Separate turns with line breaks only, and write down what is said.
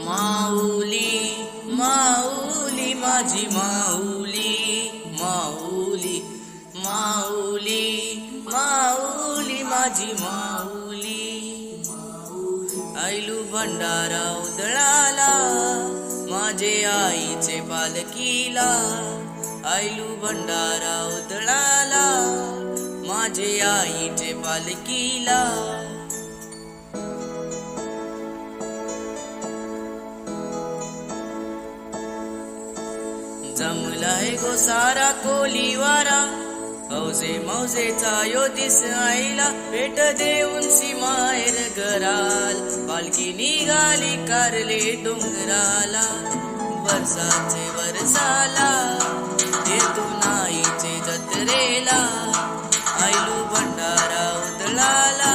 माऊली माऊली माझी माऊली माऊली माऊली माऊली माझी माऊली आईलू भंडारा उधळाला माझे आईचे पालखीला आईलू भंडारा उधळाला माझे आईचे पालखीला जमलाय गो सारा कोलीवारा हौसे मौजेचा यो दिस आईला भेट देऊन सीमायर घराल पालखी निघाली कारले डोंगराला वर्षाचे वर्षाला येतून आईचे जत्रेला आईलू भंडारा उधळाला